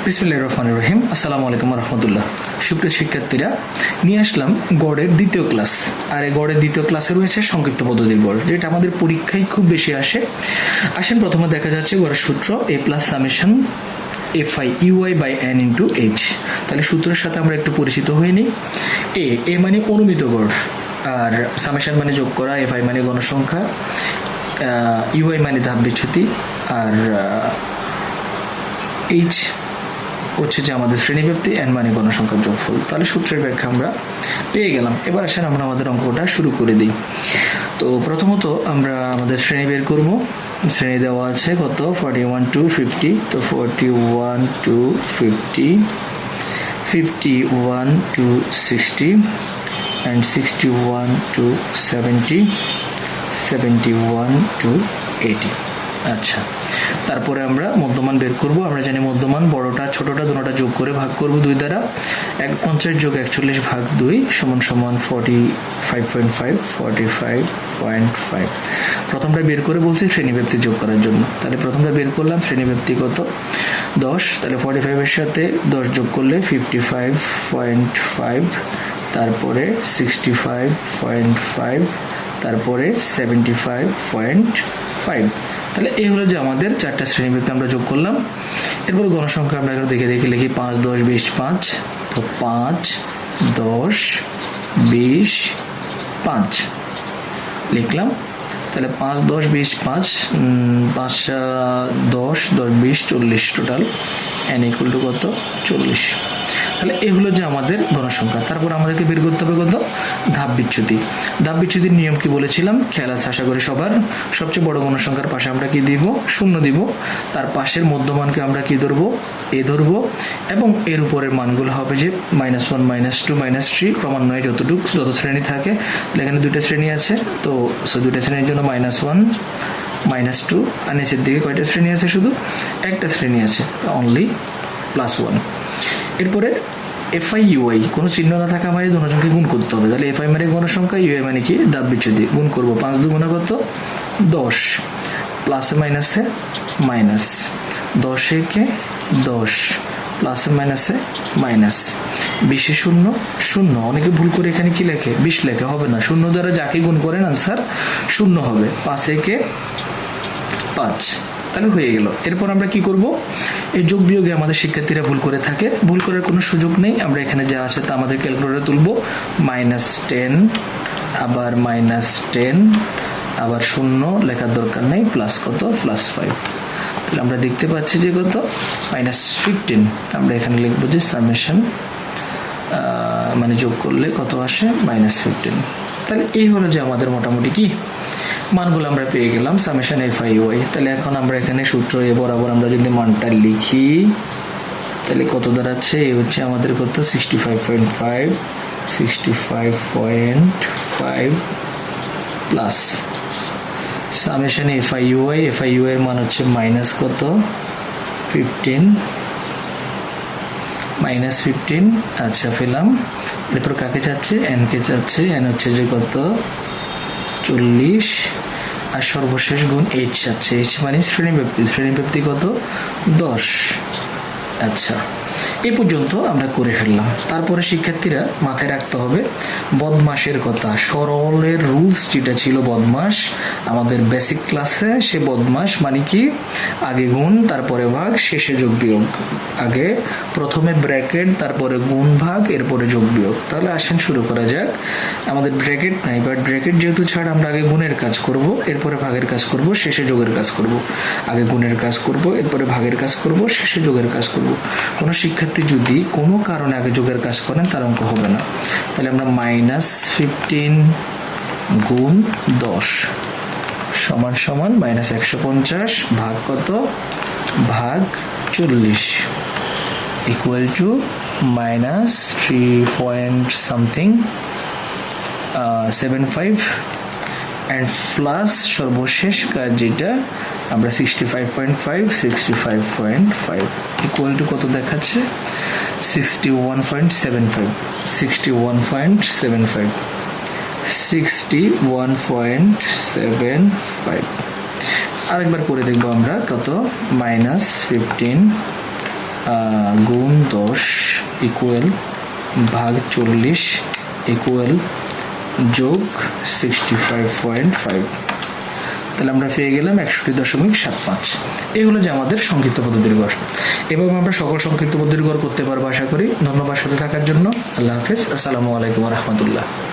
বিসমিল্লাহির রহমানির রহিম। আসসালামু আলাইকুম রহমতুল্লাহ। সুপ্রিয় শিক্ষার্থীরা, নিয়ে আসলাম গড়ের দ্বিতীয় ক্লাস। আর এই গড়ের দ্বিতীয় ক্লাসে রয়েছে সংক্ষিপ্ত পদ্ধতির গড়, যেটা আমাদের পরীক্ষায় খুব বেশি আসে। আসেন, প্রথমে দেখা যাচ্ছে গড়ের সূত্র a plus summation fi ui by n into h। তাহলে সূত্রের সাথে আমরা একটু পরিচিত হয়ে নিই। এ মানে অনুমিত গড়, আর সামেশন মানে যোগ করা, fi মানে গণসংখ্যা, ui মানে ধাপ বিচ্যুতি, আর h হচ্ছে যে আমাদের শ্রেণীব্যাপ্তি, n মানে গণসংখ্যার যোগফল। তাহলে সূত্রের ব্যাখ্যা আমরা পেয়ে গেলাম। এবার আসেন আমরা আমাদের অঙ্কটা শুরু করে দিই। তো প্রথমত আমরা আমাদের শ্রেণী বের করব। শ্রেণী দেওয়া আছে কত, 41 to 50। তো 41 to 50, 51 to 60 and 61 to 70, 71 to 80। আচ্ছা, তারপরে আমরা মধ্যমান বের করব। আমরা জানি মধ্যমান বড়টা ছোটটা দুটোটা যোগ করে ভাগ করব 2 দ্বারা। 50 যোগ 41 ভাগ 2 সমান সমান 45.5, 45.5। প্রথমটা বের করে বলছি শ্রেণীব্যাপ্তি যোগ করার জন্য। তাহলে প্রথমটা বের করলাম, শ্রেণীব্যাপ্তি কত 10। তাহলে 45 এর সাথে 10 যোগ করলে 55.5, তারপরে 65.5, তারপরে 75.5। তাহলে এই হলো যে আমাদের চারটা শ্রেণীব্যাপ্তি আমরা যোগ করলাম। এরপরে গণসংখ্যা আমরা দেখে লিখি 5, 10, 20, 5। তো 5, 10, 20, 5 লিখলাম। তাহলে 5, 10, 20, 5, 5, 10, 10, 20, 40 টোটাল। n ইকুয়াল টু কত, 40। তাহলে এই হলো যে আমাদের গণসংখ্যা। তারপর আমাদেরকে বের করতে হবে কত, ধাপ বিচ্যুতি। ধাপ বিচ্যুতির নিয়ম কি বলেছিলাম খেয়াল আছে আশা করি সবার। সবচেয়ে বড় গণসংখ্যার পাশে আমরা কি দিব, 0 দিব। তার পাশের মধ্যমানকে আমরা কি ধরবো, a ধরবো, এবং এর উপরের মানগুলো হবে যে -1, -2, -3 ক্রমান্বয়ে যত শ্রেণী থাকে। এখানে 2টা শ্রেণী আছে, তো 2টা শ্রেণীর জন্য -1, -2, আর নিচের দিকে কয়টা শ্রেণী আছে, শুধু একটা শ্রেণী আছে, অনলি +1। এরপরে fi ui কোনো চিহ্ন না থাকা মানে দুজনকে গুণ করতে হবে। তাহলে fi মানে গণসংখ্যা, ui মানে কি ধাপ বিচ্যুতি। গুণ করব 5 দুগুণে কত, 10, প্লাসে মাইনাসে মাইনাস, 10 একে 10, প্লাসে মাইনাসে মাইনাস, 20 শূন্য শূন্য। অনেকে ভুল করে এখানে কি লেখে, 20 লেখে, হবে না। শূন্য দ্বারা যাকে গুণ করেন আনসার 0 হবে। 5 একে 5, তাহলে হয়ে গেল। এরপর আমরা কি করব, এই যোগ বিয়োগে আমাদের শিক্ষার্থীরা ভুল করে থাকে। ভুল করার কোনো সুযোগ নেই। আমরা এখানে যা আছে তা আমাদের ক্যালকুলেটরে তুলব। -10, আবার -10, আবার 0 লেখার দরকার নেই, প্লাস কত, +5। তাহলে আমরা দেখতে পাচ্ছি যে কত, -15। আমরা এখানে লিখবো যে সামেশন মানে যোগ করলে কত আসে, -15। তাহলে এই হলো যে আমাদের মোটামুটি কি মানগুলো আমরা পেয়ে গেলাম, সামেশন fi ui। তাহলে এখন আমরা এখানে সূত্র এ বরাবর আমরা যদি মানটা লিখি, তাহলে কত দাঁড়াচ্ছে, এই হচ্ছে আমাদের কত, 65.5, 65.5 plus summation fi ui। fi ui এর মান হচ্ছে মাইনাস কত, 15, -15। আচ্ছা, পেলাম। এরপর কাকে চাচ্ছে, n কে চাচ্ছে। n হচ্ছে যে কত, 40, আর সর্বশেষ গুণ h আছে। h মানে শ্রেণীব্যাপ্তি কত, 10। আচ্ছা, এই পর্যন্ত আমরা করে ফেললাম। তারপরে শিক্ষার্থীরা মাথায় রাখতে হবে বদমাসের কথা। সরলের রুলস যেটা ছিল বদমাস আমাদের বেসিক ক্লাসে, সে বদমাস মানে কি, আগে গুণ তারপরে ভাগ শেষে যোগ বিয়োগ। আগে প্রথমে ব্র্যাকেট, তারপরে গুণ ভাগ, এরপরে যোগ বিয়োগ। তাহলে আসেন শুরু করা যাক। আমাদের ব্র্যাকেট নাই, বাট ব্র্যাকেট যেহেতু ছাড়, আমরা আগে গুণের কাজ করব, এরপরে ভাগের কাজ করব, শেষে যোগের কাজ করব। আগে গুণের কাজ করব, এরপরে ভাগের কাজ করব, শেষে যোগের কাজ করব। কোনো শিক্ষার্থী যদি কোনো কারণে আগে যোগের কাজ করেন তার অঙ্ক হবে না। তাহলে আমরা -15 গুণ 10 সমান সমান -150 ভাগ কত, ভাগ 40 ইকুয়াল টু -3.75 অ্যান্ড প্লাস সর্বশেষ কাজ যেটা আমরা 65.5 ইকুয়াল টু কত দেখাচ্ছে, 61.75, 61.75। আরেকবার করে দেখবো আমরা, কত, -15 গুণ 10 ইকুয়াল ভাগ 40 ইকুয়াল যোগ 65.5। তাহলে আমরা পেয়ে গেলাম 61.75। এই হলো যে আমাদের সংক্ষিপ্ত পদ্ধতির গড়। এভাবে আমরা সকল সংক্ষিপ্ত পদ্ধতির গড় করতে পারবো আশা করি। ধন্যবাদ সাথে থাকার জন্য। আল্লাহ হাফেজ। আসসালামু আলাইকুম ওয়া রাহমাতুল্লাহ।